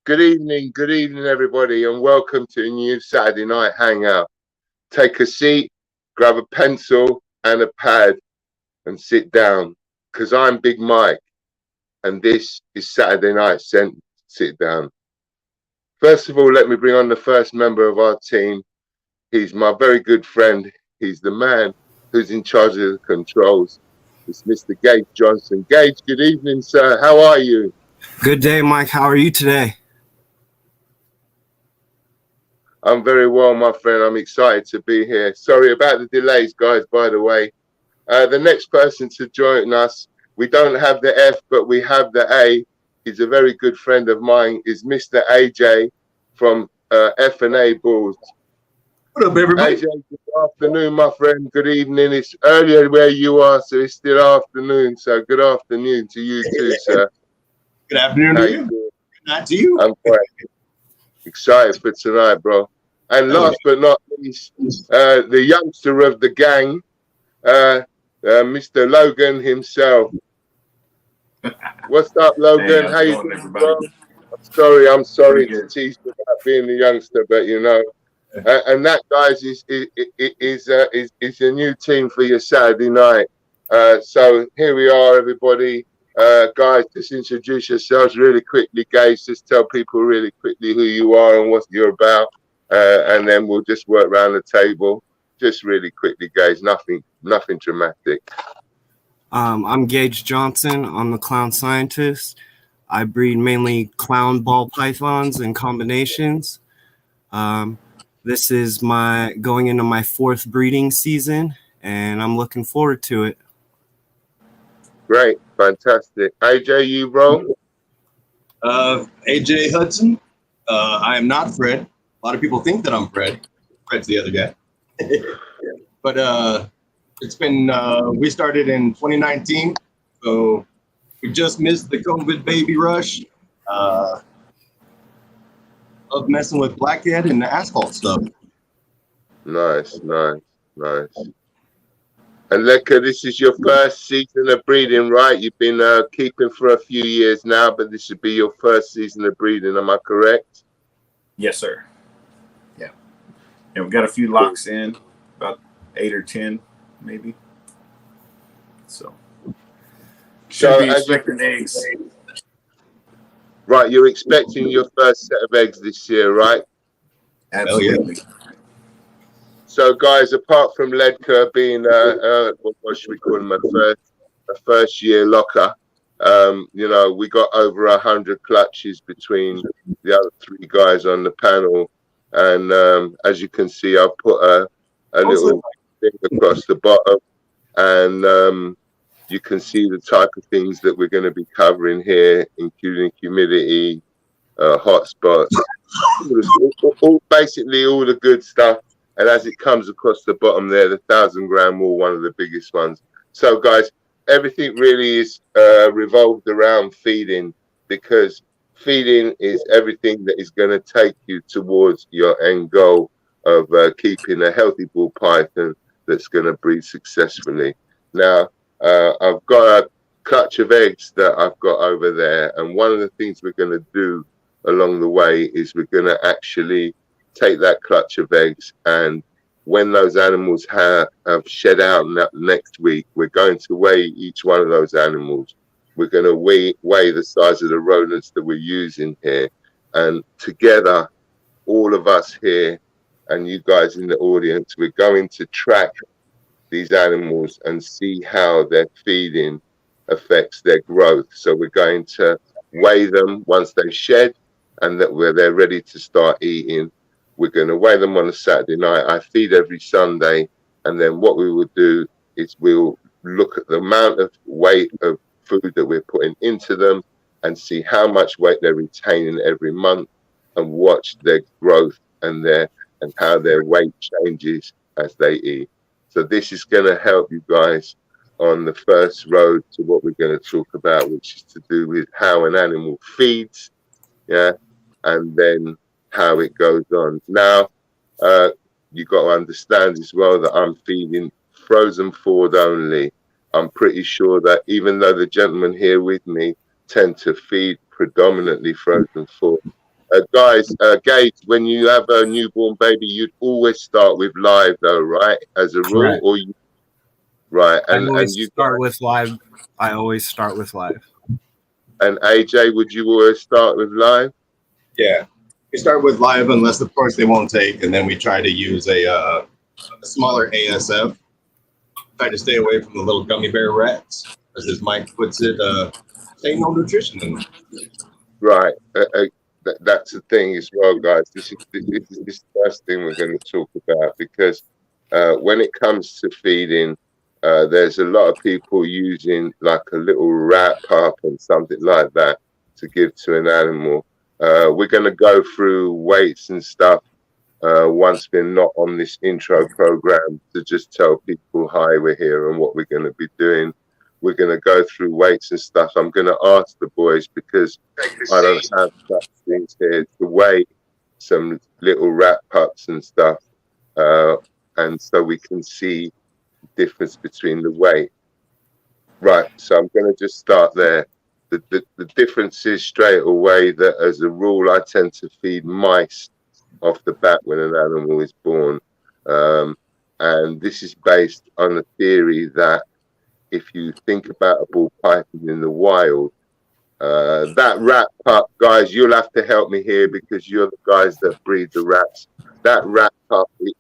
Good evening, everybody, and welcome to a new Saturday night hangout. Take a seat, grab a pencil and a pad, and sit down, because I'm Big Mike, and this is Saturday Night Sit Down. First of all, let me bring on the first member of our team. He's my very good friend. He's the man who's in charge of the controls. It's Mr. Gage Johnson. Gage, good evening, sir. How are you? Good day, Mike. How are you today? I'm very well, my friend. I'm excited to be here. Sorry about the delays, guys, by the way. The next person to join us, we don't have the F, but we have the A. He's a very good friend of mine, is Mr. AJ from F&A Bulls. What up, everybody? AJ, good afternoon, my friend. Good evening. It's earlier where you are, so it's still afternoon. So good afternoon to you too, sir. Good afternoon to you. Good night to you. I'm quite excited for tonight, bro. And last but not least, the youngster of the gang, Mr. Logan himself. What's up, Logan? Hey, how you doing, bro? I'm sorry to tease you about being the youngster, but you know, and that, guys, is a new team for your Saturday night. So here we are, everybody. Guys, just introduce yourselves really quickly, guys. Just tell people really quickly who you are and what you're about, and then we'll just work around the table. Just really quickly, guys. Nothing dramatic. I'm Gage Johnson. I'm the clown scientist. I breed mainly clown ball pythons and combinations. This is going into my 4th breeding season, and I'm looking forward to it. Great, fantastic. AJ, you, bro? AJ Hudson. I am not Fred. A lot of people think that I'm Fred. Fred's the other guy. But it's been, we started in 2019, so we just missed the COVID baby rush of messing with blackhead and the asphalt stuff. Nice. And Leka, this is your first season of breeding, right? You've been keeping for a few years now, but this should be your first season of breeding. Am I correct? Yes, sir. Yeah. And we've got a few locks in, about 8 or 10, maybe. So should be expecting eggs. Right, you're expecting your first set of eggs this year, right? Absolutely. So, guys, apart from Ledker being what should we call him, a first year locker, you know, we got over 100 clutches between the other 3 guys on the panel, and as you can see, I've put a little thing across the bottom, and you can see the type of things that we're going to be covering here, including humidity, hotspots, basically all the good stuff. And as it comes across the bottom there, the 1,000 gram wool, one of the biggest ones. So, guys, everything really is revolved around feeding, because feeding is everything that is going to take you towards your end goal of keeping a healthy bull python that's going to breed successfully. Now, I've got a clutch of eggs that I've got over there, and one of the things we're going to do along the way is we're going to actually take that clutch of eggs, and when those animals have shed out next week, we're going to weigh each one of those animals. We're going to weigh the size of the rodents that we're using here, and together, all of us here and you guys in the audience, we're going to track these animals and see how their feeding affects their growth. So we're going to weigh them once they shed and that they're ready to start eating. We're going to weigh them on a Saturday night. I feed every Sunday, and then what we will do is we'll look at the amount of weight of food that we're putting into them and see how much weight they're retaining every month, and watch their growth and how their weight changes as they eat. So this is going to help you guys on the first road to what we're going to talk about, which is to do with how an animal feeds, and then how it goes on. Now, you got to understand as well that I'm feeding frozen forward only. I'm pretty sure that even though the gentlemen here with me tend to feed predominantly frozen forward, Guys, Gage, when you have a newborn baby, you'd always start with live, though, right? As a rule, Correct. or you, right? I And always you start with live. I always start with live. and AJ, would you always start with live? Yeah, we start with live unless, of course, they won't take, and then we try to use a smaller ASF. Try to stay away from the little gummy bear rats, as Mike puts it. Ain't no nutrition in them. Right. That's the thing as well, guys. This is the first thing we're going to talk about, because when it comes to feeding, there's a lot of people using like a little wrap up and something like that to give to an animal. We're going to go through weights and stuff once we're not on this intro program, to just tell people, hi, we're here and what we're going to be doing. We're going to go through weights and stuff. I'm going to ask the boys, because I don't have such things here, to weigh some little wrap pups and stuff. And so we can see the difference between the weight. Right, so I'm going to just start there. The difference is straight away that, as a rule, I tend to feed mice off the bat when an animal is born. And this is based on the theory that if you think about a ball python in the wild, that rat pup, guys, you'll have to help me here, because you're the guys that breed the rats. That rat pup, it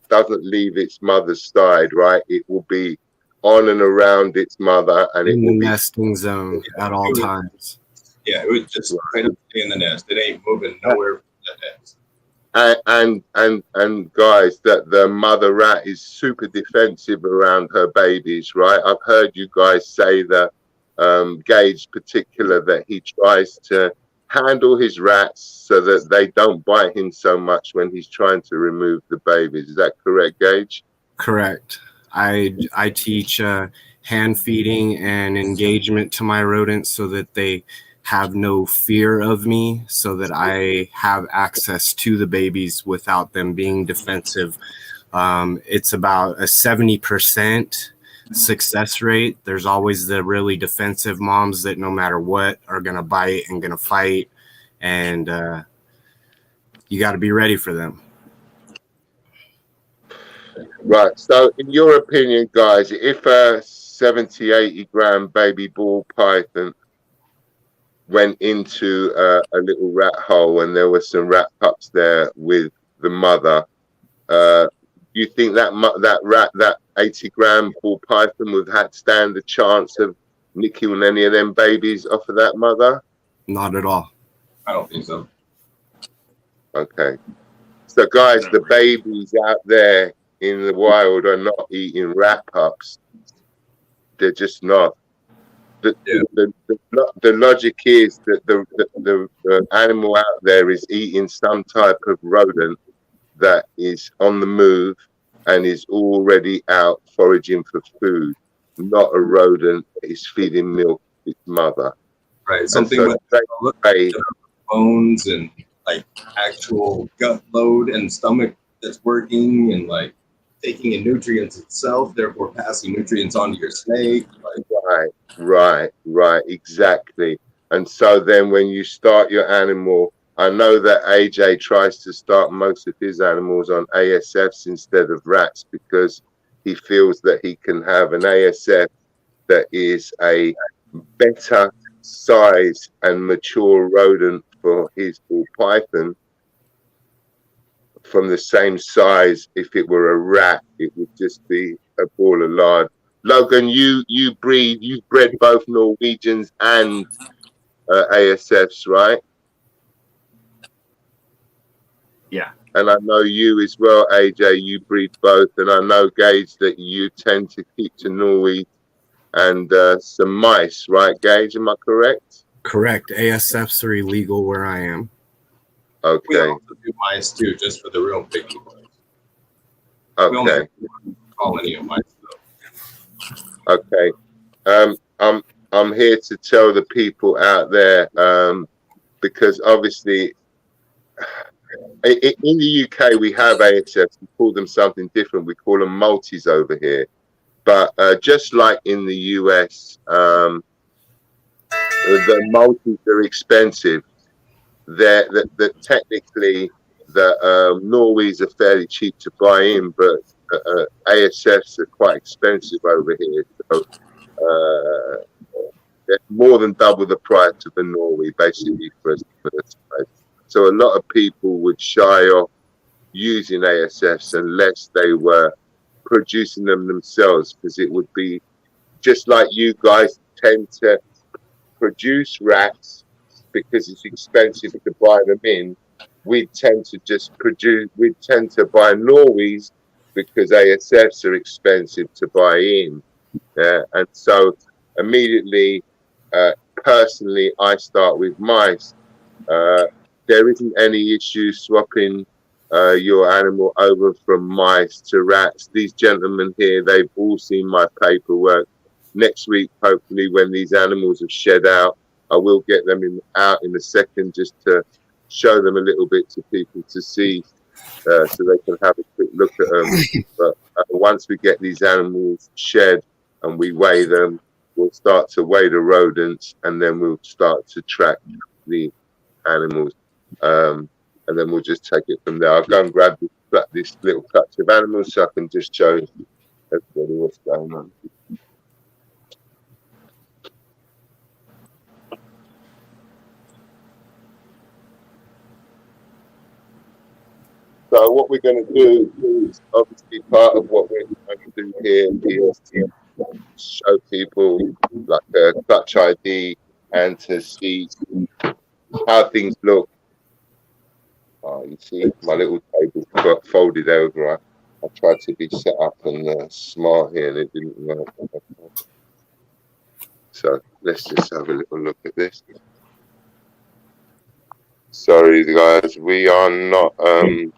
doesn't leave its mother's side, right? It will be on and around its mother, and it In the will be nesting zone at all times. Yeah, it would just straight up stay in the nest. It ain't moving nowhere from the nest. and guys, that the mother rat is super defensive around her babies, right? I've heard you guys say that Gage particular, that he tries to handle his rats so that they don't bite him so much when he's trying to remove the babies. Is that correct, Gage? Correct. I teach hand feeding and engagement to my rodents so that they have no fear of me, so that I have access to the babies without them being defensive. It's about a 70% success rate. There's always the really defensive moms that no matter what are going to bite and going to fight, and you got to be ready for them. Right. So in your opinion, guys, if a 70, 80 gram baby ball python went into a little rat hole and there were some rat pups there with the mother, do you think that 80 gram ball python would have stand a chance of nicking any of them babies off of that mother? Not at all. I don't think so. Okay. So guys, the babies out there in the wild are not eating rat pups. They're just not. The logic is that the animal out there is eating some type of rodent that is on the move and is already out foraging for food, not a rodent that is feeding milk to its mother. Right. Something so with bones and like actual gut load and stomach that's working and like taking in nutrients itself, therefore passing nutrients onto your snake. Like, right, exactly. And so then when you start your animal, I know that AJ tries to start most of his animals on ASFs instead of rats, because he feels that he can have an ASF that is a better size and mature rodent for his ball python. From the same size, if it were a rat, it would just be a ball of lard. Logan, you've bred both Norwegians and ASFs, right? Yeah. And I know you as well, AJ, you breed both. And I know, Gage, that you tend to keep to Norway and some mice, right, Gage? Am I correct? Correct. ASFs are illegal where I am. we Okay. also do mice too, just for the real picky ones. We Okay. don't call any of mice though. Okay. I'm here to tell the people out there, because obviously in the UK we have ASFs. We call them something different. We call them multis over here. But just like in the US, the multis are expensive. that technically the Norways are fairly cheap to buy in, but ASFs are quite expensive over here. So they're more than double the price of a Norway, basically, for the size. So a lot of people would shy off using ASFs unless they were producing them themselves, because it would be just like you guys tend to produce rats because it's expensive to buy them in. We tend to buy Norways because ASFs are expensive to buy in. And so immediately, personally, I start with mice. There isn't any issue swapping your animal over from mice to rats. These gentlemen here, they've all seen my paperwork. Next week, hopefully, when these animals have shed out, I will get them out in a second, just to show them a little bit to people to see, so they can have a quick look at them. But once we get these animals shed and we weigh them, we'll start to weigh the rodents, and then we'll start to track the animals. And then we'll just take it from there. I'll go and grab this little clutch of animals so I can just show everybody what's going on. So what we're going to do is obviously part of what we're going to do here is to show people like a clutch ID and to see how things look. You see, my little table got folded over. I tried to be set up and smart here, and it didn't work. So let's just have a little look at this. Sorry, guys, we are not very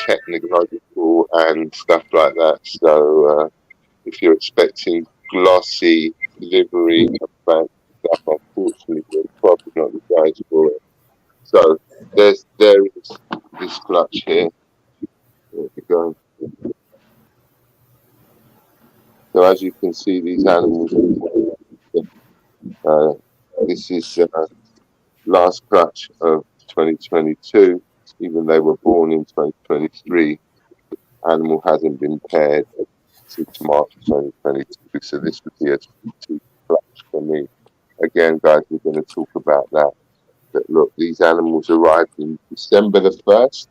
technological and stuff like that. So if you're expecting glossy delivery of that stuff, unfortunately, we're probably not the guys for it. So there is this clutch here. There we go. So as you can see, these animals. This is last clutch of 2022. Even they were born in 2023. Animal hasn't been paired since March 2022. So this would be a two clutch for me. Again, guys, we're going to talk about that. But look, these animals arrived in December the 1st,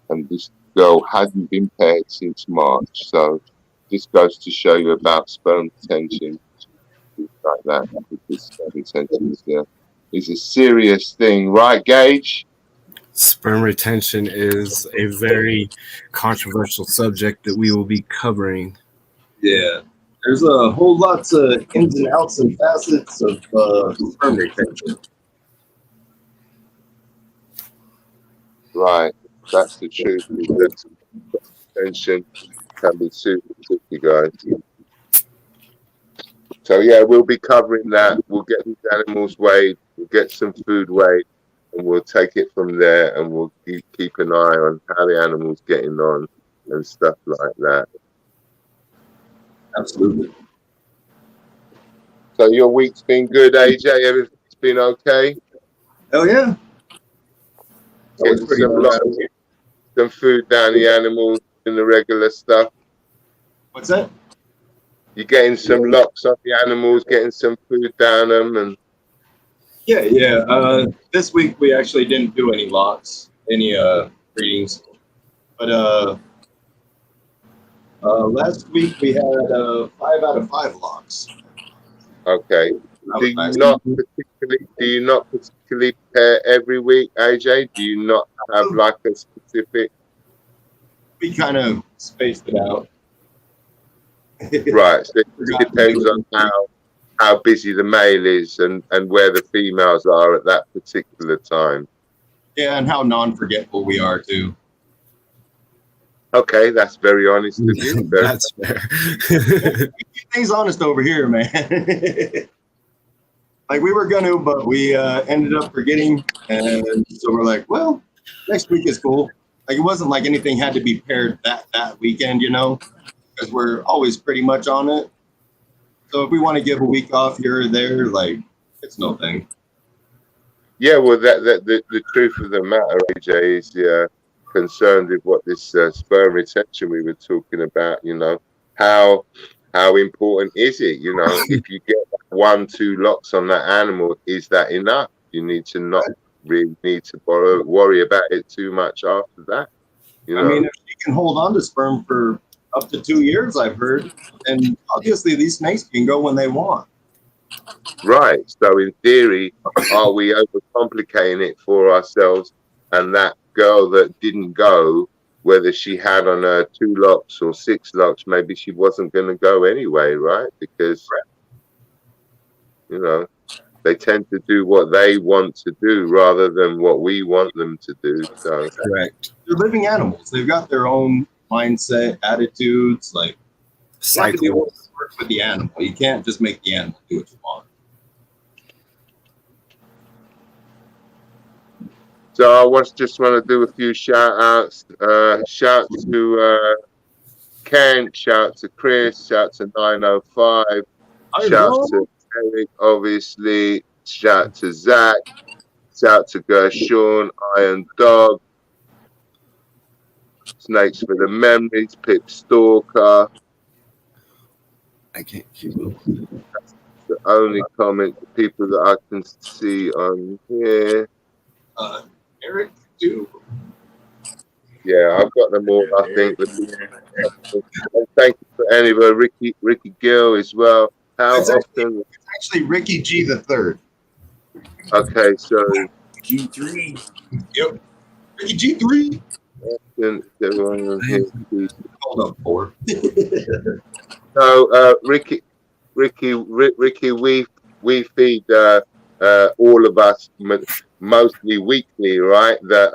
and this girl hadn't been paired since March. So this goes to show you about sperm retention, things like that. Because sperm retention is a serious thing, right, Gage? Sperm retention is a very controversial subject that we will be covering. Yeah, there's a whole lot of ins and outs and facets of sperm retention. Right, that's the truth. Retention can be super tricky, guys. So yeah, we'll be covering that. We'll get these animals weighed. We'll get some food weighed, and we'll take it from there. And we'll keep an eye on how the animal's getting on and stuff like that. Absolutely. So your week's been good, AJ? Everything's been okay? Hell yeah. Getting some food down the animals and the regular stuff. What's that? You're getting some locks on the animals, getting some food down them, and yeah. This week we actually didn't do any locks, any breedings, but last week we had 5 out of 5 locks. Okay. Do you not particularly pair every week, AJ? Do you not have like a specific? We kind of spaced it out. Right. So it depends on how busy the male is and where the females are at that particular time. Yeah, and how non-forgetful we are too. Okay, that's very honest of you. That's fair. We keep things honest over here, man. Like we were gonna, but we ended up forgetting, and so we're like, well, next week is cool. Like it wasn't like anything had to be paired that weekend, you know, because we're always pretty much on it. So if we want to give a week off here or there, like it's no thing. Yeah, well, the truth of the matter, AJ, is concerned with what this sperm retention we were talking about. You know, how important is it? You know, if you get 1-2 locks on that animal, is that enough? You need to not really need to worry about it too much after that. You know? I mean, if she can hold on to sperm for up to 2 years, I've heard, and obviously these snakes can go when they want. Right. So in theory, are we overcomplicating it for ourselves? And that girl that didn't go, whether she had on her 2 locks or 6 locks, maybe she wasn't going to go anyway, right? Because, you know, they tend to do what they want to do rather than what we want them to do. So Correct. They're living animals. They've got their own mindset, attitudes. Like, you have to be able to work with the animal. You can't just make the animal do what you want. So I just want to do a few shout outs. Shout to Kent, shout to Chris, shout to 905, shout to Eric, obviously, shout to Zach, shout to Gershon, Iron Dog, Snakes for the Memories, Pip Stalker. I can't keep up. That's the only comment, the people that I can see on here. Eric, too. Yeah, I've got them all, I think. And thank you for anybody, Ricky Gill as well. How often? It's actually Ricky G the third. Okay, so G3. Yep. Ricky G3. Hold up, 4. So Ricky, we feed all of us mostly weekly, right? That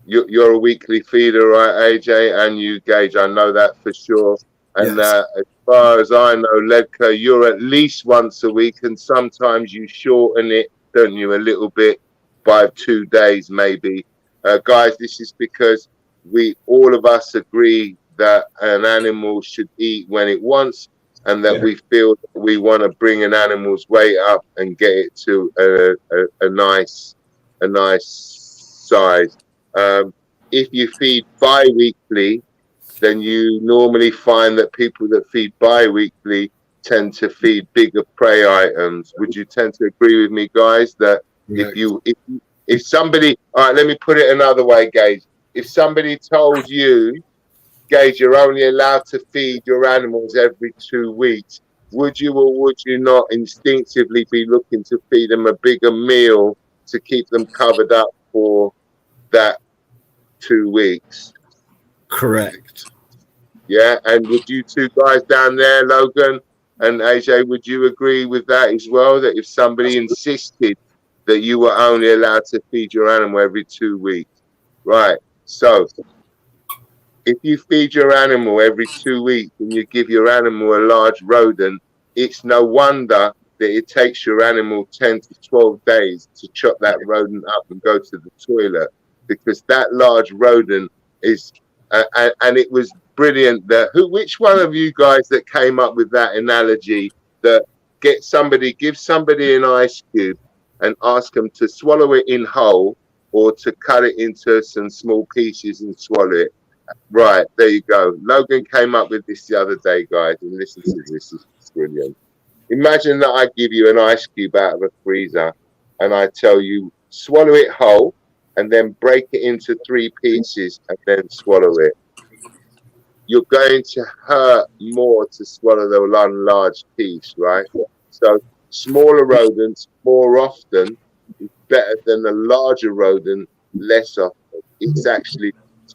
you're a weekly feeder, right, AJ, and you, Gage. I know that for sure. And Yes. as far as I know, Ledka, you're at least once a week, and sometimes you shorten it, don't you, a little bit by 2 days, maybe. Guys, this is because all of us agree that an animal should eat when it wants, and that we feel that we want to bring an animal's weight up and get it to a nice size. If you feed bi-weekly, then you normally find that people that feed bi-weekly tend to feed bigger prey items. Would you tend to agree with me, guys, that if somebody, all right, let me put it another way, Gage. If somebody told you, Gage, you're only allowed to feed your animals every 2 weeks, would you or would you not instinctively be looking to feed them a bigger meal to keep them covered up for that 2 weeks? Correct. Yeah, and would you two guys down there, Logan and AJ, would you agree with that as well? That if somebody insisted that you were only allowed to feed your animal every 2 weeks, right? So if you feed your animal every 2 weeks and you give your animal a large rodent, it's no wonder that it takes your animal 10 to 12 days to chop that rodent up and go to the toilet, because that large rodent is, and it was brilliant that which one of you guys that came up with that analogy that give somebody an ice cube and ask them to swallow it in whole or to cut it into some small pieces and swallow it. Right, there you go. Logan came up with this the other day, guys, and listen to this. This is brilliant. Imagine that I give you an ice cube out of a freezer and I tell you swallow it whole and then break it into 3 pieces and then swallow it. You're going to hurt more to swallow the one large piece, right? So smaller rodents more often is better than a larger rodent less often. It's actually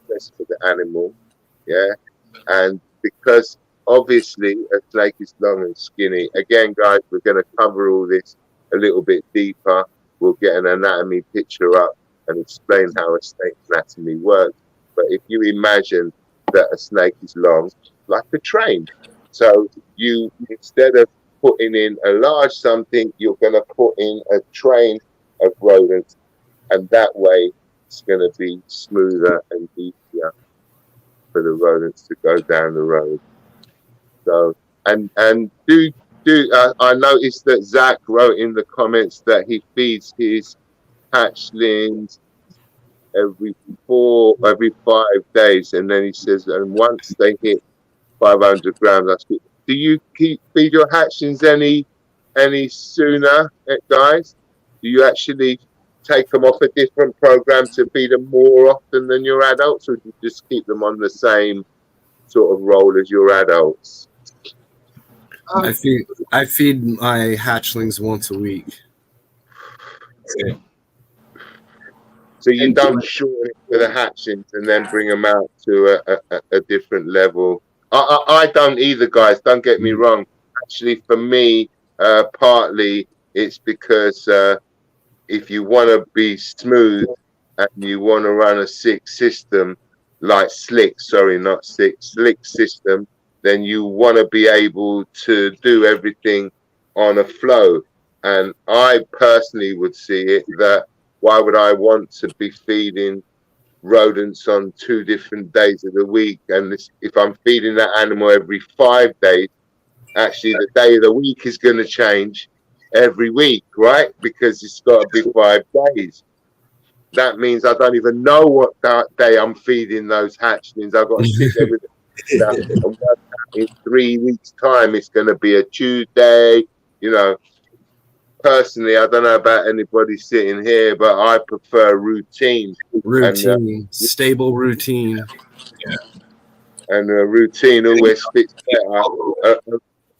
best for the animal, yeah. And because obviously a snake is long and skinny. Again, guys, we're going to cover all this a little bit deeper. We'll get an anatomy picture up and explain how a snake's anatomy works. But if you imagine that a snake is long, like a train. So you, instead of putting in a large something, you're going to put in a train of rodents, and that way it's going to be smoother and easier for the rodents to go down the road. So, and do do. I noticed that Zach wrote in the comments that he feeds his hatchlings every 5 days, and then he says, and once they hit 500 grams, that's good. Do you feed your hatchlings any sooner, guys? Do you actually take them off a different program to feed them more often than your adults, or do you just keep them on the same sort of roll as your adults? I feed my hatchlings once a week. So you don't shorten it for the hatchlings and then bring them out to a different level. I don't either, guys. Don't get me wrong. Actually, for me, partly it's because if you want to be smooth and you want to run a slick system, slick system, then you want to be able to do everything on a flow. And I personally would see it that why would I want to be feeding rodents on 2 different days of the week? And if I'm feeding that animal every 5 days, actually the day of the week is going to change every week, right? Because it's got to be 5 days. That means I don't even know what day I'm feeding those hatchlings. I've got to sit there with them. In 3 weeks' time, it's going to be a Tuesday. Personally, I don't know about anybody sitting here, but I prefer routine. Stable routine. Yeah. And a routine always fits better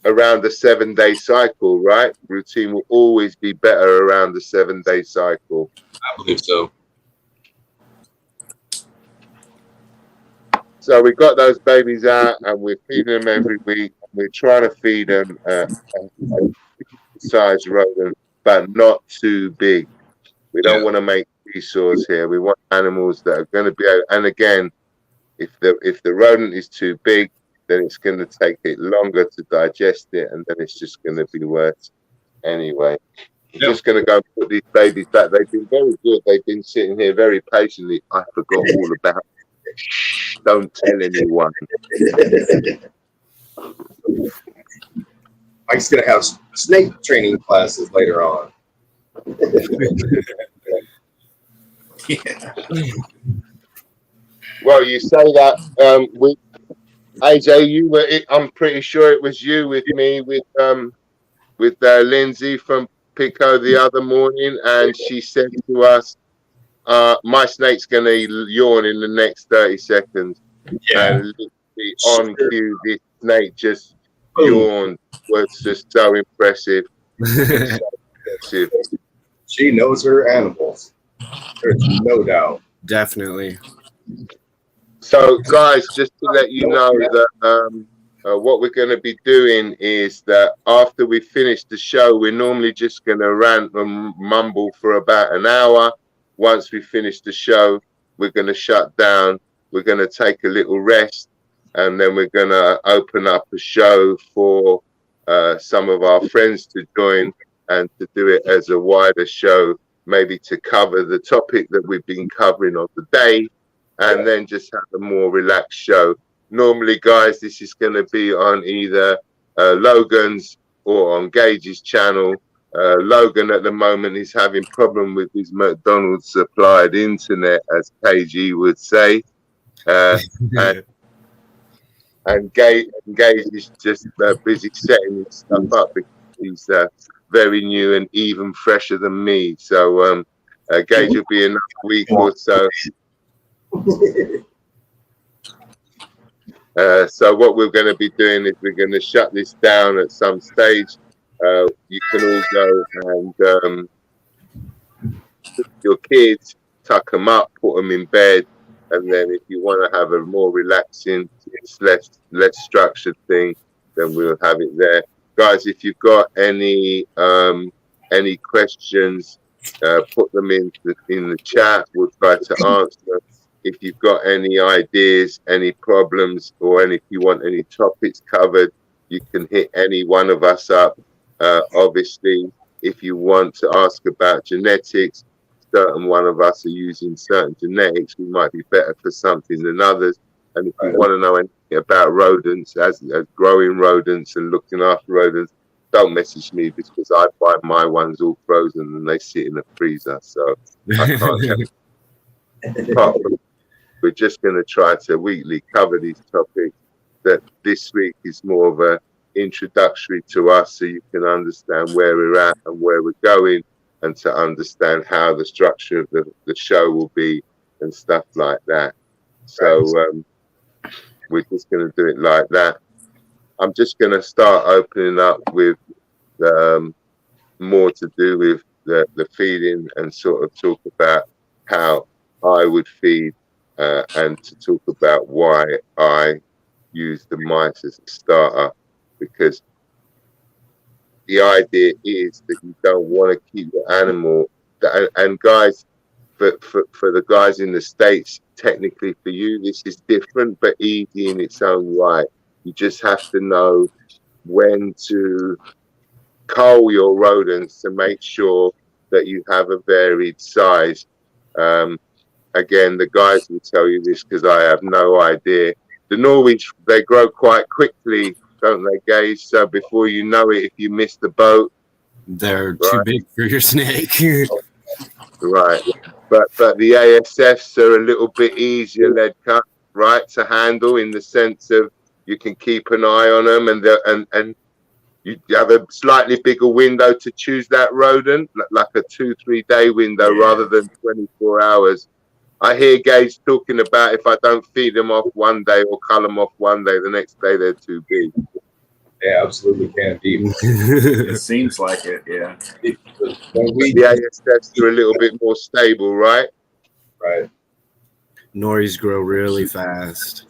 around the 7-day cycle, right? Routine will always be better around the 7-day cycle. I believe so. So we got those babies out and we're feeding them every week. We're trying to feed them a size rodent, but not too big. We don't want to make seesaws here. We want animals that are going to be able, and again, if the rodent is too big, then it's going to take it longer to digest it, and then it's just going to be worse anyway. I'm just going to go and put these babies back. They've been very good. They've been sitting here very patiently. I forgot all about it. Shh, don't tell anyone. Mike's going to have snake training classes later on. Well, you say that with AJ, you were. I'm pretty sure it was you with me with Lindsay from Pico the other morning, and she said to us, "My snake's gonna yawn in the next 30 seconds." Yeah. And literally on cue, this snake just yawned. Was just so impressive. So impressive. She knows her animals. There's no doubt. Definitely. So, guys, just to let you know that what we're going to be doing is that after we finish the show, we're normally just going to rant and mumble for about an hour. Once we finish the show, we're going to shut down. We're going to take a little rest, and then we're going to open up a show for some of our friends to join and to do it as a wider show, maybe to cover the topic that we've been covering on the day, and then just have a more relaxed show. Normally, guys, this is going to be on either Logan's or on Gage's channel. Logan at the moment is having problem with his McDonald's supplied internet, as KG would say. And Gage is just busy setting his stuff up because he's very new and even fresher than me. So Gage will be another week or so. So what we're going to be doing is we're going to shut this down at some stage. You can all go and your kids, tuck them up, put them in bed, and then if you want to have a more relaxing, less structured thing, then we'll have it there. Guys, if you've got any questions, put them in the chat. We'll try to answer. If you've got any ideas, any problems, or if you want any topics covered, you can hit any one of us up. Obviously, if you want to ask about genetics, certain one of us are using certain genetics. We might be better for something than others. And if you want to know anything about rodents, as growing rodents and looking after rodents, don't message me because I buy my ones all frozen and they sit in the freezer, so I can't. Apart from, we're just going to try to weekly cover these topics. That this week is more of a introductory to us, so you can understand where we're at and where we're going, and to understand how the structure of the show will be and stuff like that. So we're just going to do it like that. I'm just going to start opening up with more to do with the feeding, and sort of talk about how I would feed, and to talk about why I use the mice as a starter, because the idea is that you don't want to keep the animal, and guys, for the guys in the States, technically for you this is different but easy in its own right. You just have to know when to cull your rodents to make sure that you have a varied size. Again, the guys will tell you this because I have no idea. The Norwich, they grow quite quickly, don't they, Gage? So before you know it, if you miss the boat, they're too big for your snake. Right. But the ASFs are a little bit easier lead cut, right, to handle, in the sense of you can keep an eye on them, and you have a slightly bigger window to choose that rodent, like a 2-3 day window rather than 24 hours. I hear Gage talking about if I don't feed them off one day or cull them off one day, the next day they're too big. Yeah, absolutely can be. It seems like it, yeah. The ASFs are a little bit more stable, right? Right. Noris grow really fast.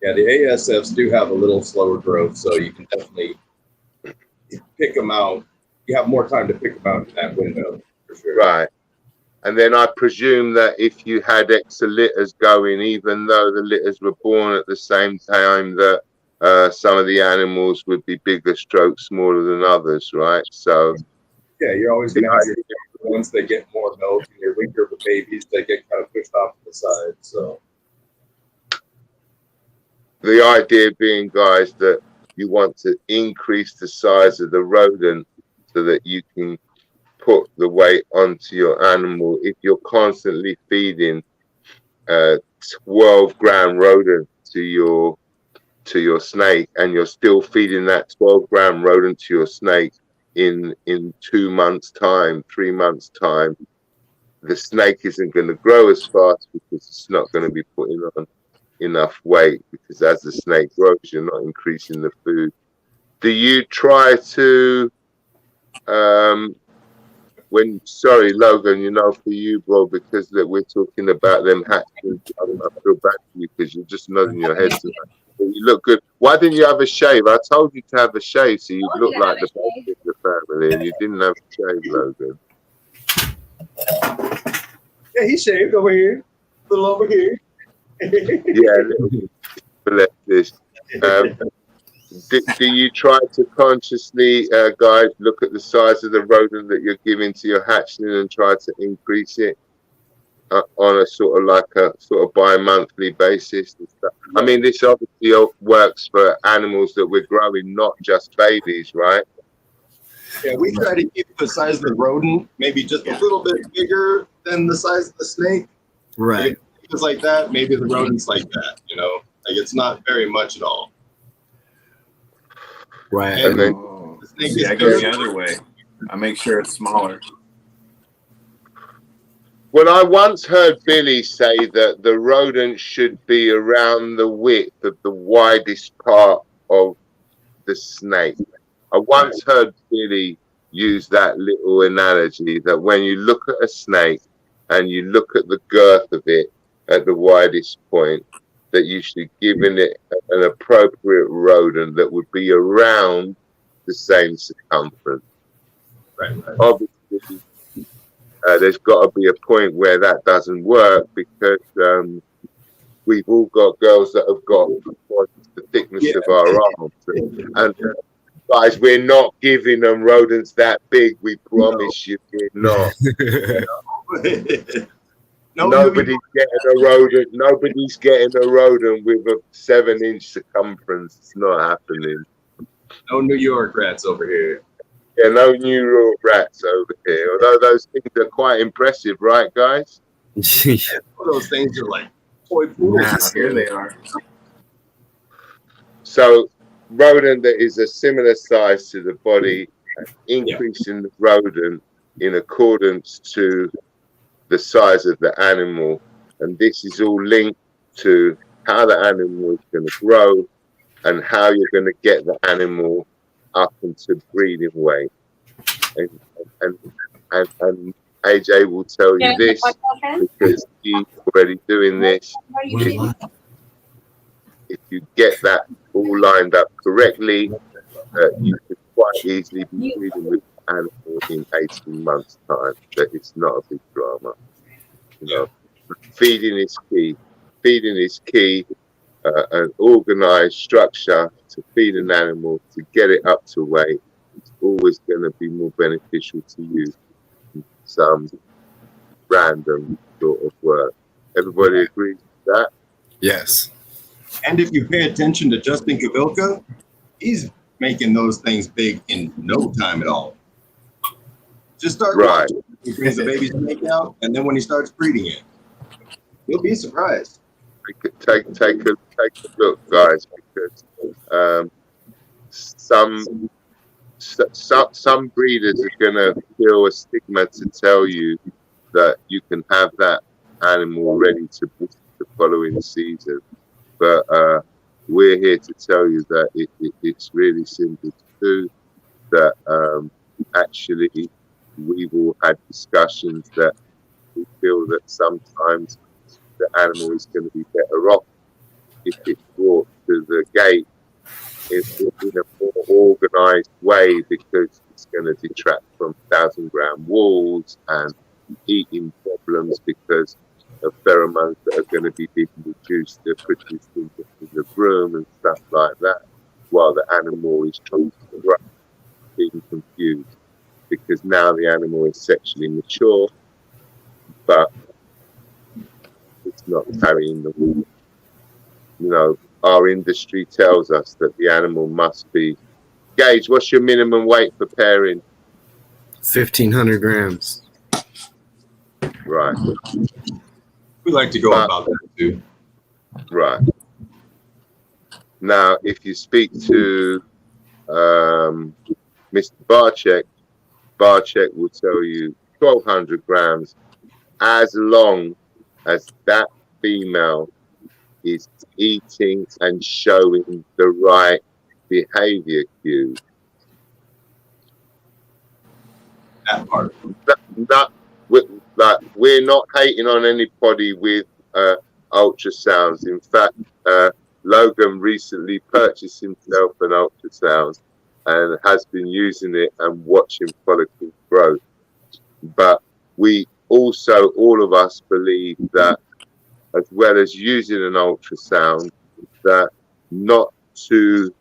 Yeah, the ASFs do have a little slower growth, so you can definitely pick them out. You have more time to pick them out in that window, for sure. Right. And then I presume that if you had extra litters going, even though the litters were born at the same time, that some of the animals would be bigger stroke smaller than others, right? So yeah, you're always going to have your ones that get more milk, and your weaker babies that get kind of pushed off to the side. So the idea being, guys, that you want to increase the size of the rodent so that you can put the weight onto your animal. If you're constantly feeding 12-gram rodent to your snake, and you're still feeding that 12-gram rodent to your snake in 2 months' time, 3 months' time, the snake isn't going to grow as fast because it's not going to be putting on enough weight, because as the snake grows, you're not increasing the food. Do you try to sorry, Logan, you know, for you, bro, because that we're talking about them hatching, I feel bad for you because you're just nodding your head tonight. But you look good. Why didn't you have a shave? I told you to have a shave so you look like the best of the family, and you didn't have a shave, Logan. yeah, he shaved over here, a little over here. Yeah, a little bit this. Do you try to consciously, guys, look at the size of the rodent that you're giving to your hatchling and try to increase it on a sort of bi-monthly basis and stuff? I mean, this obviously works for animals that we're growing, not just babies, right? Yeah, we try to keep the size of the rodent maybe just a little bit bigger than the size of the snake. Right. If it's like that, maybe the rodent's like that, you know? Like, it's not very much at all. Right. And then, I go the other way. I make sure it's smaller. well, I once heard Billy say that the rodent should be around the width of the widest part of the snake. I once heard Billy use that little analogy that when you look at a snake and you look at the girth of it at the widest point, that you should give it an appropriate rodent that would be around the same circumference. Right. Obviously, there's got to be a point where that doesn't work, because we've all got girls that have got the thickness of our arms. And guys, we're not giving them rodents that big. We promise you, we're not. Nobody's getting a rodent with a 7-inch circumference. It's not happening. No New York rats over here. Yeah, no New York rats over here. Although those things are quite impressive, right, guys? All those things are like toy poodles. Massive. Here they are. So, rodent that is a similar size to the body, increasing the rodent in accordance to the size of the animal, and this is all linked to how the animal is going to grow and how you're going to get the animal up into breeding weight. And AJ will tell you this because he's already doing this. If you get that all lined up correctly, you can quite easily be breeding with an animal in 18 months' time. That it's not a big drama. You know, feeding is key. Feeding is key. An organised structure to feed an animal to get it up to weight is always going to be more beneficial to you than some random sort of work. Everybody agrees with that? Yes. And if you pay attention to Justin Kavilka, he's making those things big in no time at all. Just start watching. He brings the baby snake out, and then when he starts breeding it, you'll be surprised. Take a look, guys, because some breeders are going to feel a stigma to tell you that you can have that animal ready to breed the following season. But we're here to tell you that it's really simple to do. That actually we've all had discussions that we feel that sometimes the animal is going to be better off if it's brought to the gate in a more organised way, because it's going to detract from 1,000-gram walls and eating problems because of pheromones that are going to be being produced in the room and stuff like that, while the animal is trying to grow, being confused, because now the animal is sexually mature, but it's not carrying the wool. You know, our industry tells us that the animal must be. Gage, what's your minimum weight for pairing? 1,500 grams. Right. We like to go about that too. Right. Now, if you speak to Mr. Barczyk will tell you 1,200 grams, as long as that female is eating and showing the right behavior cues. That part. We're not hating on anybody with ultrasounds. In fact, Logan recently purchased himself an ultrasound and has been using it and watching follicle growth. But we also, all of us, believe that as well as using an ultrasound, that not to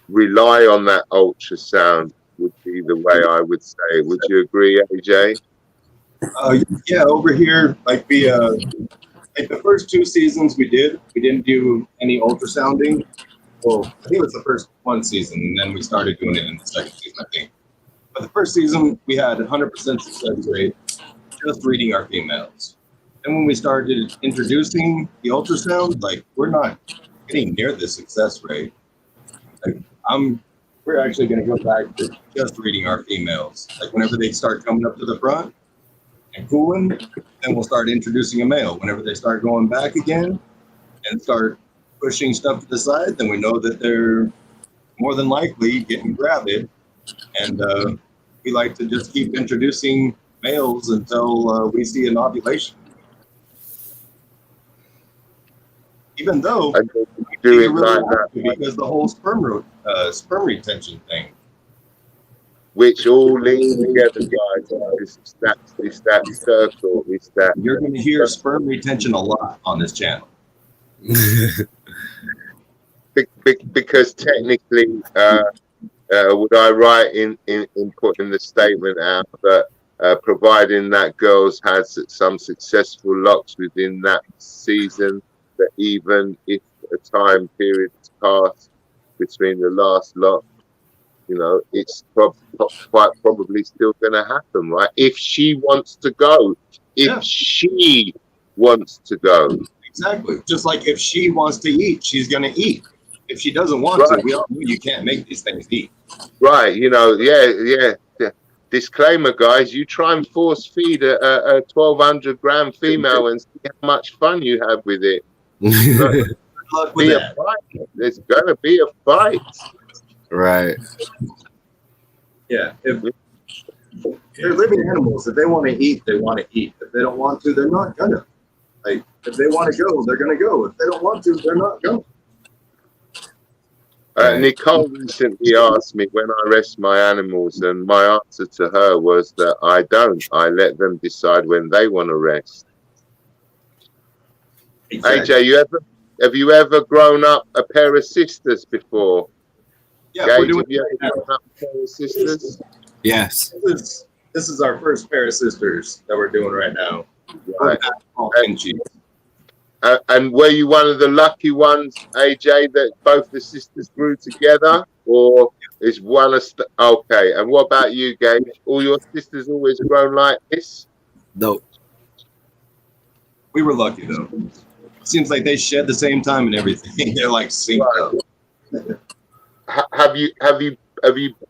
rely on that ultrasound would be the way I would say. Would you agree, AJ? Yeah, over here, like the first 2 seasons we didn't do any ultrasounding. Well, I think it was the first 1 season, and then we started doing it in the second season, I think. But the first season, we had 100% success rate, just reading our females. And when we started introducing the ultrasound, like, we're not getting near the success rate. Like, we're actually going to go back to just reading our females. Like, whenever they start coming up to the front and cooling, then we'll start introducing a male. Whenever they start going back again and start pushing stuff to the side, then we know that they're more than likely getting gravid. And we like to just keep introducing males until we see an ovulation. Even though we do it like that, because the whole sperm retention thing, which all links together, guys. It's that circle. It's that you're going to hear sperm retention a lot on this channel. Because technically, would I write in putting the statement out that providing that girls had some successful locks within that season, that even if a time period has passed between the last lock, you know, it's quite probably still going to happen, right? If she wants to go, if she wants to go. Exactly. Just like if she wants to eat, she's going to eat. If she doesn't want to, we all know you can't make these things eat. Right. You know, yeah. Disclaimer, guys, you try and force feed a 1,200 gram female and see how much fun you have with it. Good luck with that. There's going to be a fight. Right. Yeah. If they're living animals, if they want to eat, they want to eat. If they don't want to, they're not going to. Like, if they want to go, they're going to go. If they don't want to, they're not going. Nicole recently asked me when I rest my animals, and my answer to her was that I don't. I let them decide when they want to rest. Exactly. AJ, have you ever grown up a pair of sisters before? Yeah, Gage, we're doing have you it ever right grown up a pair of sisters? Yes. This is our first pair of sisters that we're doing right now. Right. And cheese. And were you one of the lucky ones, AJ, that both the sisters grew together, or is one okay? And what about you, Gage? All your sisters always grown like this? No. We were lucky though. Seems like they shed the same time and everything. They're like synced up. Have you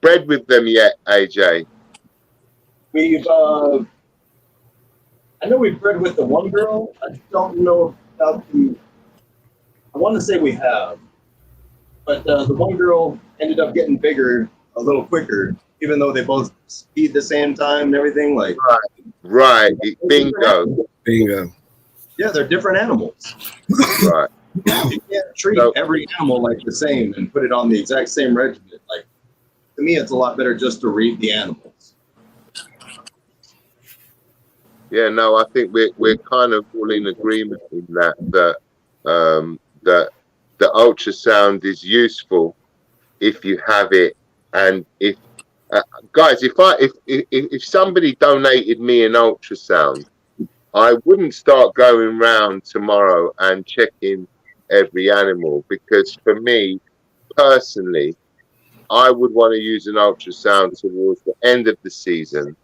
bred with them yet, AJ? We've I know we've bred with the one girl. I don't know about the. I want to say we have, but the one girl ended up getting bigger a little quicker, even though they both feed the same time and everything. Like right, bingo. Yeah, they're different animals. Right. You can't treat every animal like the same and put it on the exact same regimen. Like to me, it's a lot better just to read the animals. Yeah, no, I think we're kind of all in agreement in that that the ultrasound is useful if you have it, and if guys, if somebody donated me an ultrasound, I wouldn't start going round tomorrow and checking every animal, because for me personally, I would want to use an ultrasound towards the end of the season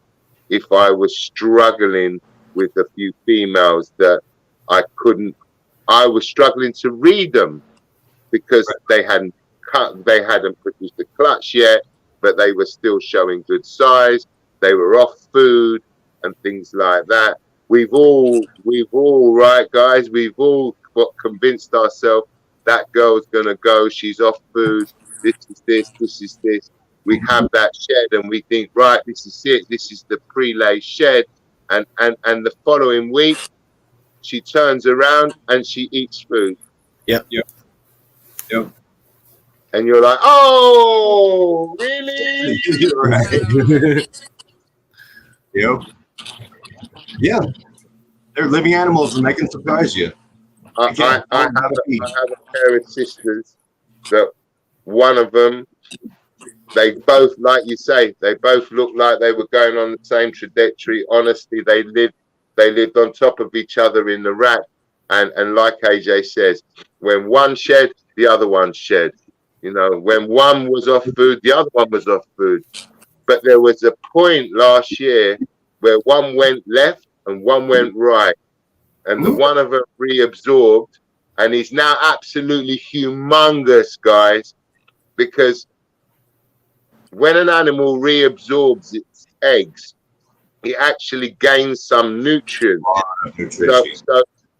if I was struggling with a few females that I was struggling to read them because they hadn't produced a clutch yet, but they were still showing good size. They were off food and things like that. We've all right, guys, we've all got convinced ourselves that girl's gonna go, she's off food, this is this. We have that shed and we think, right, this is it, this is the pre-lay shed, and the following week she turns around and she eats food. Yep. And you're like, oh, really? You're right. Yep. Yeah. They're living animals and they can surprise you. I have a pair of sisters that one of them, they both, like you say, they both looked like they were going on the same trajectory. Honestly, they lived on top of each other in the rack. And like AJ says, when one shed, the other one shed. You know, when one was off food, the other one was off food. But there was a point last year where one went left and one went right. And the one of them reabsorbed, and he's now absolutely humongous, guys, because when an animal reabsorbs its eggs, it actually gains some nutrients.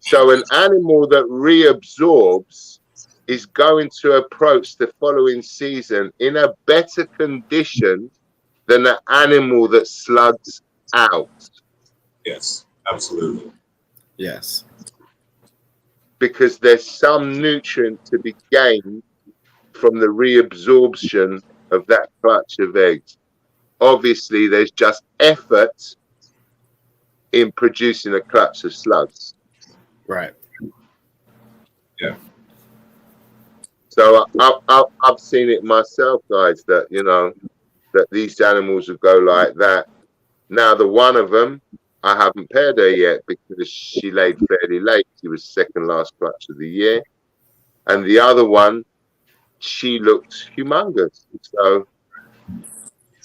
So an animal that reabsorbs is going to approach the following season in a better condition than an animal that slugs out. Yes, absolutely. Yes. Because there's some nutrient to be gained from the reabsorption of that clutch of eggs. Obviously, there's just effort in producing a clutch of slugs. Right. Yeah. So I've seen it myself, guys, that, you know, that these animals will go like that. Now, the one of them, I haven't paired her yet because she laid fairly late. She was second last clutch of the year. And the other one, she looked humongous. So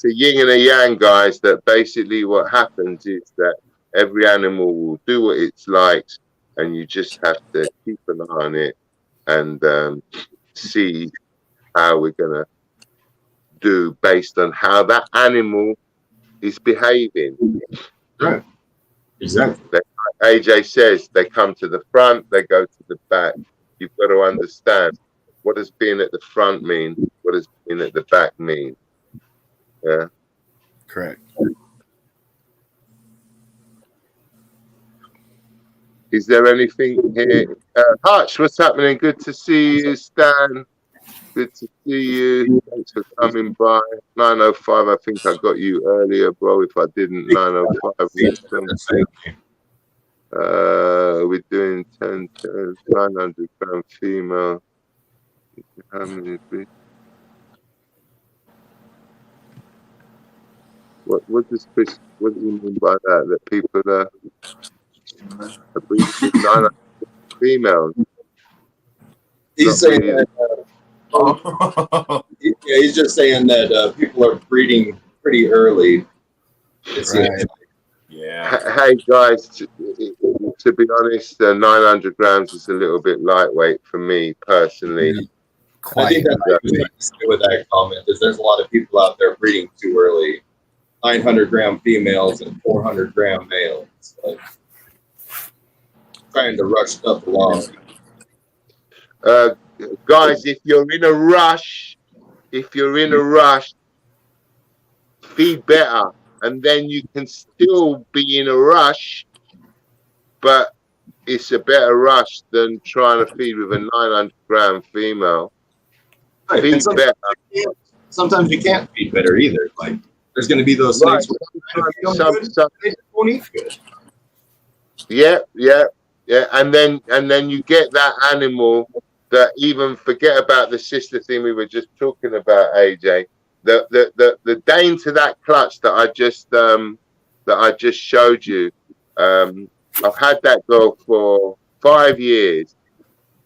a yin and a yang, guys. That basically what happens is that every animal will do what it likes, and you just have to keep an eye on it and see how we're gonna do based on how that animal is behaving. Right. Exactly. AJ says they come to the front, they go to the back. You've got to understand, what does being at the front mean? What does being at the back mean? Yeah. Correct. Is there anything here? Hutch, what's happening? Good to see you, Stan. Good to see you. Thanks for coming by. 905, I think I got you earlier, bro. If I didn't, 905. We're doing 10, 900 gram female. How many? What does Chris? What do you mean by that? That people are breeding 900 females? He's saying that. Yeah, he's just saying that people are breeding pretty early. Right. Yeah. Hey guys, to be honest, 900 grams is a little bit lightweight for me personally. I think that's what I was saying with that comment. Is there's a lot of people out there breeding too early. 900 gram females and 400 gram males. Like, trying to rush stuff along. Guys, if you're in a rush, feed better, and then you can still be in a rush, but it's a better rush than trying to feed with a 900 gram female. Right. Feed better. Sometimes you can't feed better either. Like, there's going to be those Right. things where they won't eat good. Yeah. And then you get that animal that even forget about the sister thing we were just talking about, AJ. The Dane to that clutch that I just showed you. I've had that girl for 5 years,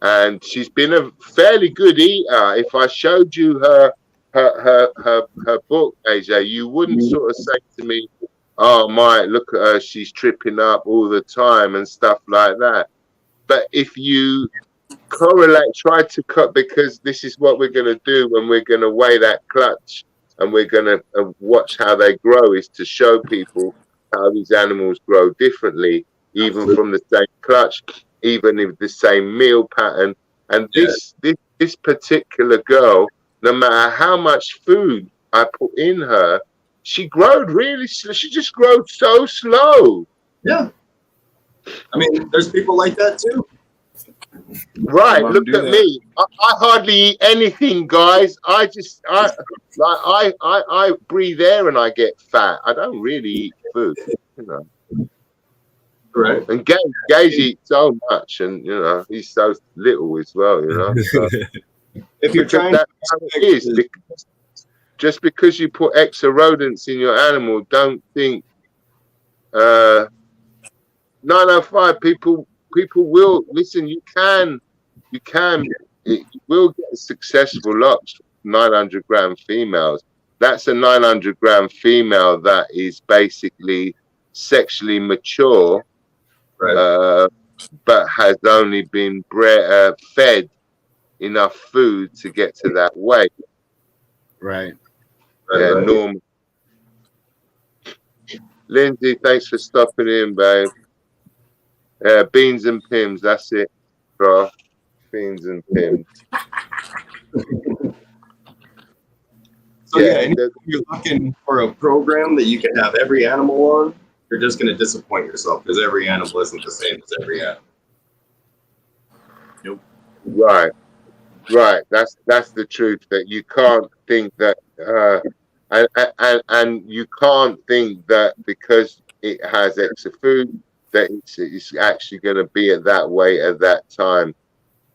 and she's been a fairly good eater. If I showed you her book, AJ, you wouldn't sort of say to me, "Oh my, look at her, she's tripping up all the time" and stuff like that. But if you try to cut, because this is what we're going to do when we're going to weigh that clutch and we're going to watch how they grow, is to show people how these animals grow differently, even from the same clutch, even if the same meal pattern. And this particular girl, no matter how much food I put in her, she growed really slow. She just growed so slow. Yeah. I mean, there's people like that too. Right, look at me. I hardly eat anything, guys. I breathe air and I get fat. I don't really eat food, you know. Right. And Gage eats so much, and you know he's so little as well, you know. So, if you're trying, that's how it is. Just because you put extra rodents in your animal, don't think. 905 people will listen. You will get successful lots. 900 gram females. That's a 900 gram female that is basically sexually mature, right. but has only been fed enough food to get to that weight. Right. Yeah, normal. Lindsay, thanks for stopping in, babe. Beans and Pims, that's it, bro. Beans and Pims. So if you're looking for a program that you can have every animal on, you're just going to disappoint yourself, because every animal isn't the same as every animal. Nope. Right. That's the truth. That you can't think that, and you can't think that because it has extra food that it's actually going to be at that weight at that time.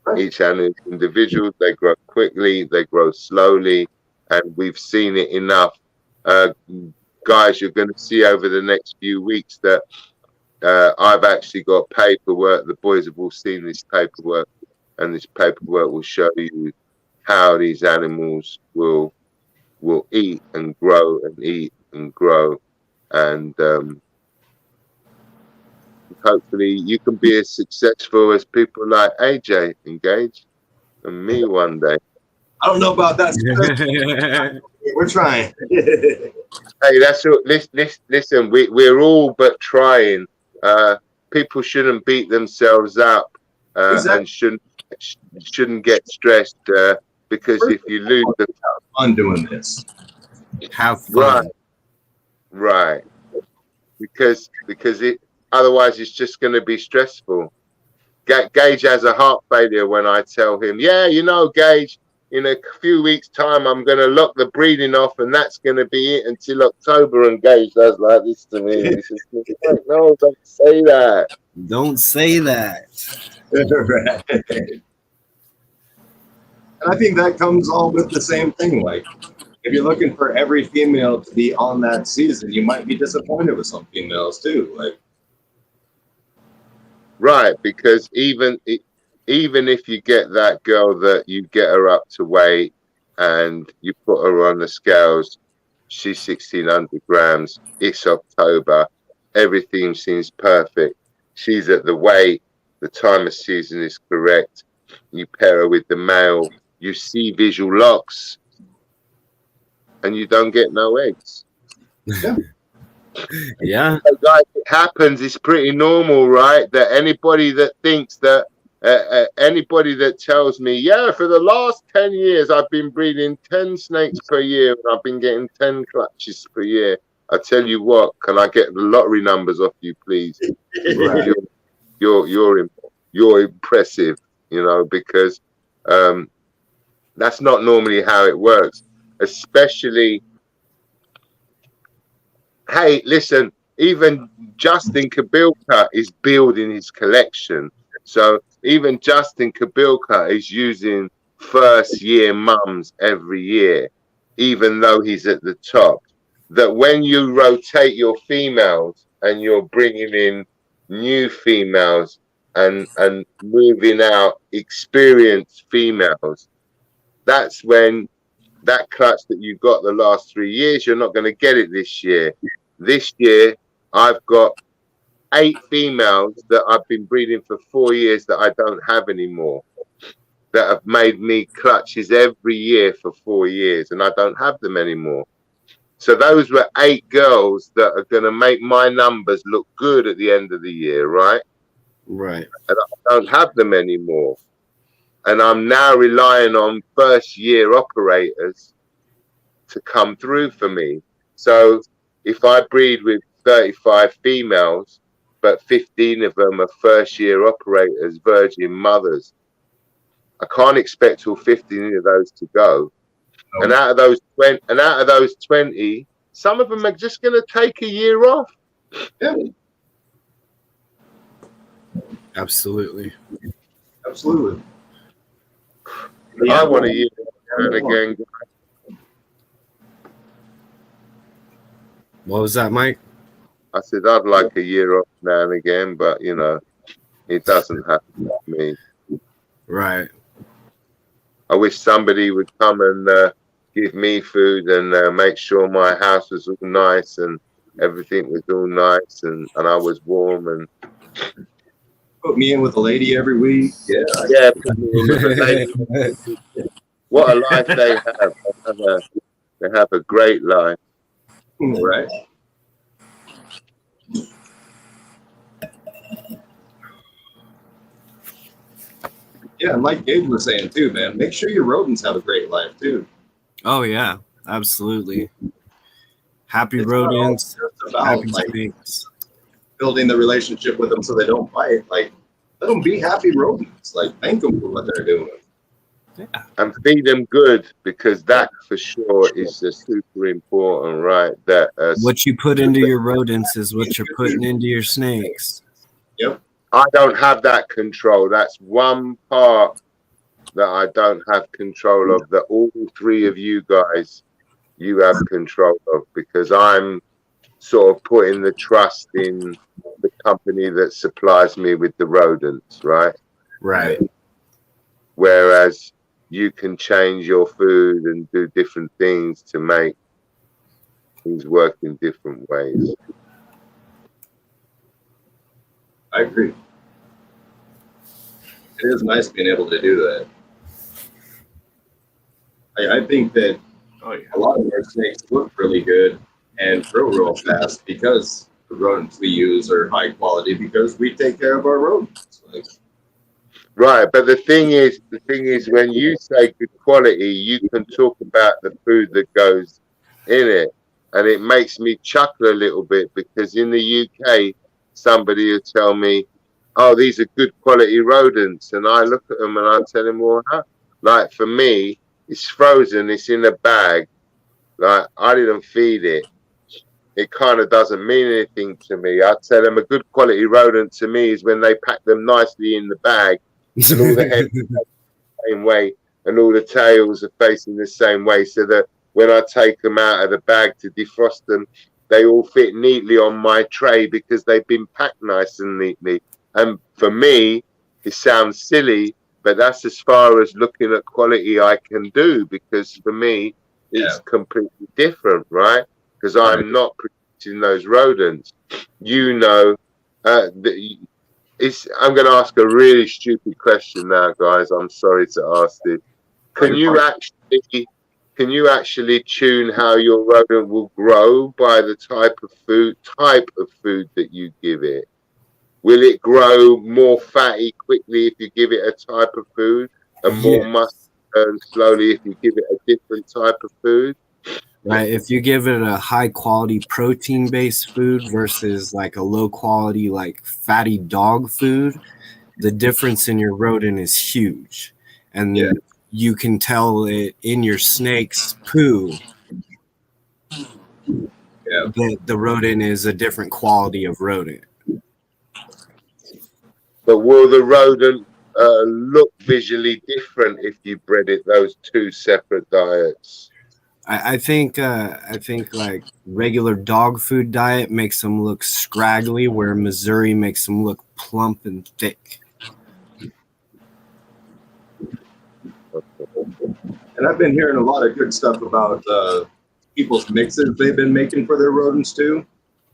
Right. Each animal is individual. They grow quickly. They grow slowly, and we've seen it enough. Guys, you're going to see over the next few weeks that I've actually got paperwork. The boys have all seen this paperwork, and this paperwork will show you how these animals will will eat and grow and eat and grow, and hopefully you can be as successful as people like AJ Engage and me one day. I don't know about that. We're trying. Hey, that's all. Listen, we're all but trying. People shouldn't beat themselves up and shouldn't get stressed because if you lose the fun doing this, have fun. Right. Because it otherwise it's just going to be stressful. Gage has a heart failure when I tell him, yeah, you know, Gage, in a few weeks' time, I'm going to lock the breeding off, and that's going to be it until October. And Gage does like this to me. He says, no, don't say that. Don't say that. And I think that comes all with the same thing. Like, if you're looking for every female to be on that season, you might be disappointed with some females too. Like, right, because even if you get that girl that you get her up to weight and you put her on the scales, she's 1,600 grams. It's October. Everything seems perfect. She's at the weight. The time of season is correct. You pair her with the male. You see visual locks. And you don't get no eggs. Yeah. So guys, it happens. It's pretty normal, right? That anybody that thinks that anybody that tells me, yeah, for the last 10 years, I've been breeding 10 snakes per year and I've been getting 10 clutches per year. I tell you what, can I get the lottery numbers off you, please? right. You're impressive, you know, because that's not normally how it works. Especially, hey, listen, even Justin Kabilka is building his collection. So even Justin Kabilka is using first year mums every year, even though he's at the top. That when you rotate your females and you're bringing in new females and moving out experienced females, that's when that clutch that you got the last 3 years, you're not going to get it this year. This year, I've got 8 females that I've been breeding for 4 years that I don't have anymore, that have made me clutches every year for 4 years, and I don't have them anymore. So those were 8 girls that are going to make my numbers look good at the end of the year, right? Right. And I don't have them anymore. And I'm now relying on first year operators to come through for me. So if I breed with 35 females, but 15 of them are first year operators, virgin mothers, I can't expect all 15 of those to go. No. And out of those 20, some of them are just going to take a year off. Yeah. Absolutely. Absolutely. I want a year and again. What was that, Mike? I said I'd like a year off now and again, but you know, it doesn't happen to me. Right. I wish somebody would come and give me food and make sure my house was all nice and everything was all nice and I was warm and put me in with a lady every week. Yeah. Yeah, put me in with a lady. What a life they have. They have a great life. Right. Yeah, and like Gabe was saying too, man, make sure your rodents have a great life too. Oh yeah, absolutely. Happy rodents, happy snakes. Building the relationship with them so they don't bite. Like, let them be happy rodents. Like, thank them for what they're doing. Yeah. And feed them good, because that for sure is super important, right? That what you put into your rodents is what you're putting into your snakes. Yep. I don't have that control. That's one part that I don't have control of, that all 3 of you guys, you have control of, because I'm sort of putting the trust in the company that supplies me with the rodents, right? Right. Whereas you can change your food and do different things to make things work in different ways. I agree. It is nice being able to do that. I think that a lot of our snakes look really good and grow real fast because the rodents we use are high quality because we take care of our rodents. Like, right, but the thing is, when you say good quality, you can talk about the food that goes in it, and it makes me chuckle a little bit because in the UK, somebody will tell me, "Oh, these are good quality rodents," and I look at them and I tell them, "Well, huh?" Like for me, it's frozen, it's in a bag. Like I didn't feed it. It kind of doesn't mean anything to me. I tell them a good quality rodent to me is when they pack them nicely in the bag and all the heads are the same way and all the tails are facing the same way, so that when I take them out of the bag to defrost them, they all fit neatly on my tray because they've been packed nice and neatly. And for me, it sounds silly, but that's as far as looking at quality I can do, because for me, it's completely different, right? Because I'm not producing those rodents. You know, I'm going to ask a really stupid question now, guys. I'm sorry to ask this. Can you actually tune how your rodent will grow by the type of food that you give it? Will it grow more fatty quickly if you give it a type of food, and more muscle turn slowly if you give it a different type of food? Right. If you give it a high quality protein based food versus like a low quality, like fatty dog food, the difference in your rodent is huge. And you can tell it in your snake's poo that the rodent is a different quality of rodent. But will the rodent look visually different if you bred it those two separate diets? I think like regular dog food diet makes them look scraggly, where Missouri makes them look plump and thick. and I've been hearing a lot of good stuff about people's mixes they've been making for their rodents too.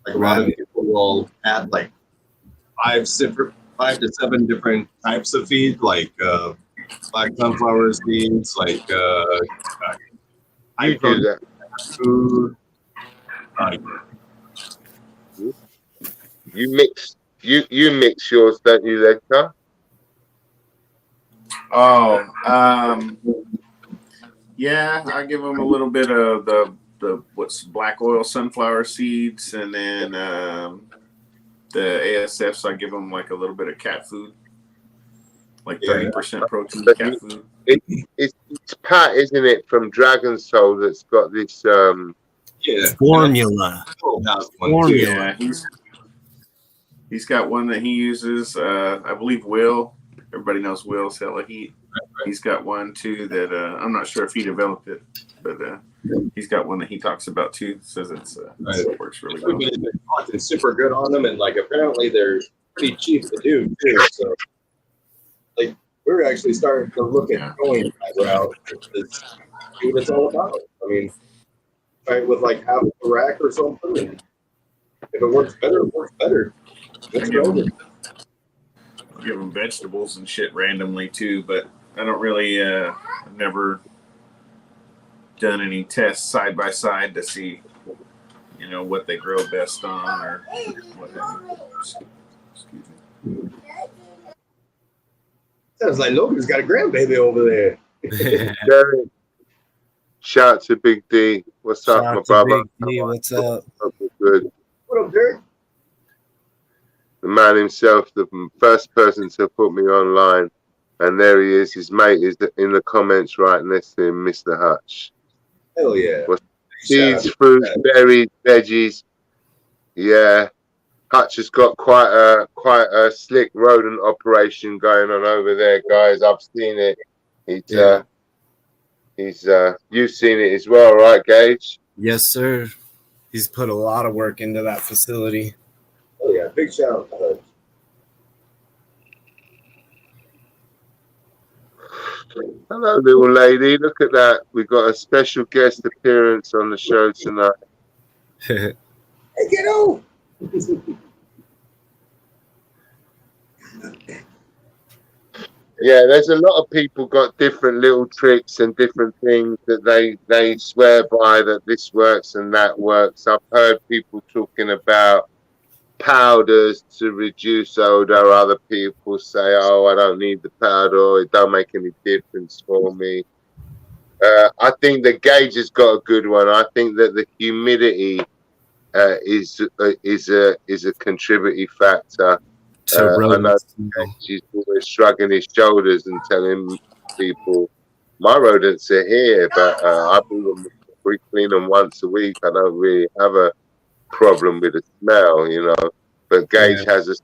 Like a lot of people will add like 5 to 7 different types of feed, like black sunflower seeds, like I do that. Food. You mix yours, don't you, Ledger? Yeah, I give them a little bit of the what's black oil sunflower seeds, and then the ASFs. I give them like a little bit of cat food, like 30% protein cat food. It's Pat, isn't it, from Dragon Soul, that's got this formula. Yeah, he's got one that he uses. I believe Will. Everybody knows Will's Hella Heat. He's got one too that I'm not sure if he developed it, but he's got one that he talks about too. Says it works really well. It's super good on them, and like apparently they're pretty cheap to do too. So like we're actually starting to look at going that route. See what it's all about. I mean, try it with like half a rack or something, and if it works better, it works better. Let's go. I'll give them vegetables and shit randomly too, but I don't really. I've never done any tests side by side to see, what they grow best on or whatever. Excuse me. Sounds like Logan's got a grandbaby over there. Shout out to Big D. What's up, my brother? Big D, what's up? Good. What up, Derek? The man himself, the first person to put me online. And there he is. His mate is in the comments right next to him, Mr. Hutch. Hell yeah. Seeds, fruits, berries, veggies. Yeah. Hutch has got quite a slick rodent operation going on over there, guys. I've seen it. You've seen it as well, right, Gage? Yes, sir. He's put a lot of work into that facility. Oh yeah, big shout out to Hutch. Hello, little lady. Look at that. We've got a special guest appearance on the show tonight. Hey, kiddo! Yeah, there's a lot of people got different little tricks and different things that they swear by, that this works and that works. I've heard people talking about powders to reduce odor. Other people say, "Oh, I don't need the powder. It don't make any difference for me." I think the Gage has got a good one. I think that the humidity is a contributing factor. To I know rodents. he's always shrugging his shoulders and telling people, "My rodents are here, but we clean them once a week. I don't really have a problem with the smell, you know." But Gage has a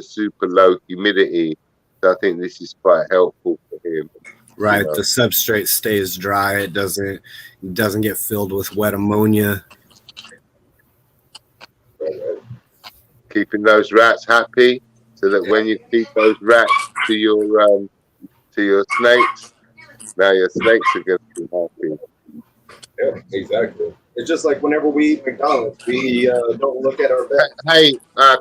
super low humidity, so I think this is quite helpful for him. Right, You know? the substrate stays dry. It doesn't get filled with wet ammonia. Keeping those rats happy, so that when you feed those rats to your snakes, now your snakes are going to be happy. Yeah, exactly. It's just like whenever we eat McDonald's, we don't look at our bill. Hey,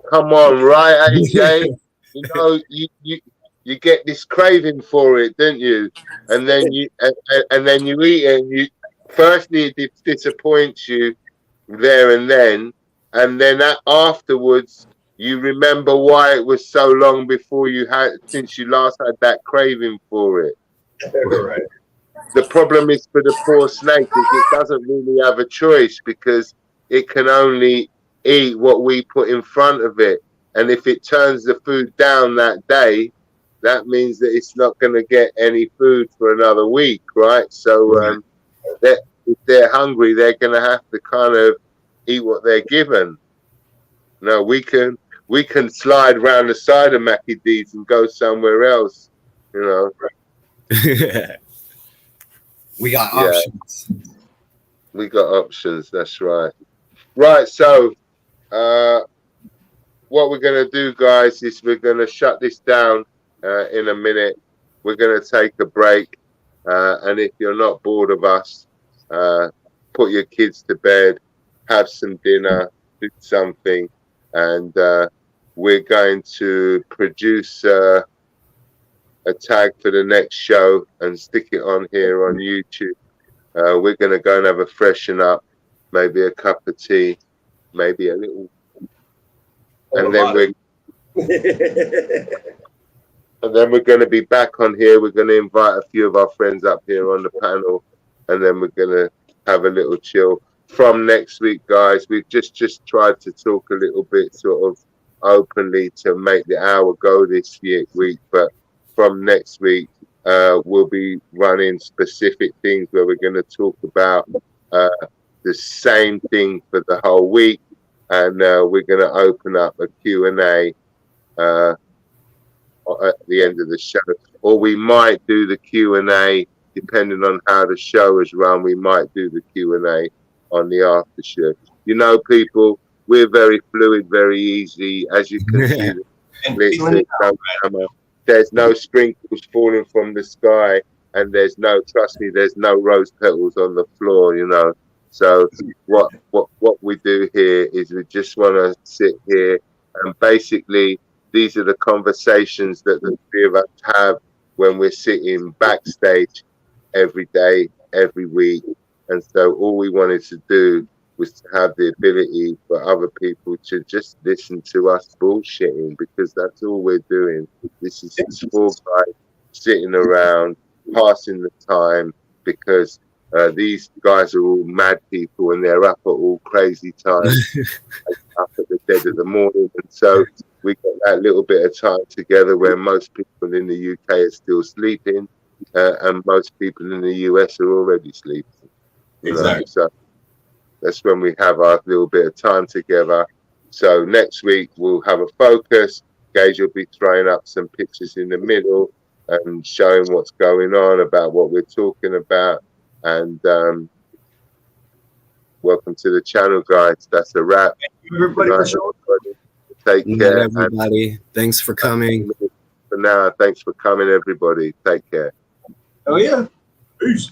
come on, right, AJ? You know, you get this craving for it, don't you? And then you eat it, and you firstly it disappoints you there and then afterwards you remember why it was so long before since you last had that craving for it. Right. The problem is for the poor snake is it doesn't really have a choice, because it can only eat what we put in front of it. And if it turns the food down that day, that means that it's not going to get any food for another week, right? So if they're hungry, they're going to have to kind of eat what they're given. No, we can slide around the side of Mackie D's and go somewhere else, you know. We got options. We got options. That's right. Right. So, what we're gonna do, guys, is we're gonna shut this down in a minute. We're gonna take a break, and if you're not bored of us, put your kids to bed, have some dinner, do something, and we're going to produce a tag for the next show and stick it on here on YouTube. We're going to go and have a freshen up, maybe a cup of tea, maybe a little, and then we're going to be back on here. We're going to invite a few of our friends up here on the panel, and then we're going to have a little chill. From next week, guys, we've just tried to talk a little bit sort of openly to make the hour go this week, but from next week, we'll be running specific things where we're going to talk about the same thing for the whole week, and we're going to open up a Q&A at the end of the show, or we might do the Q&A depending on how the show is run. We might do the Q&A on the after show. You know, people, we're very fluid, very easy, as you can see. There's no sprinkles falling from the sky, and there's no rose petals on the floor, you know. So what we do here is we just want to sit here, and basically these are the conversations that the three of us have when we're sitting backstage every day, every week. And so all we wanted to do was to have the ability for other people to just listen to us bullshitting, because that's all we're doing. This is just four guys sitting around passing the time, because these guys are all mad people and they're up at all crazy times, up at the dead of the morning. And so we get that little bit of time together where most people in the UK are still sleeping, and most people in the US are already sleeping. Exactly. So that's when we have our little bit of time together. So next week we'll have a focus. Gage will be throwing up some pictures in the middle and showing what's going on about what we're talking about. And welcome to the channel, guys. That's a wrap. Thank you, everybody, for showing up. Take care, everybody. Thanks for coming. For now, thanks for coming, everybody. Take care. Oh yeah. Peace.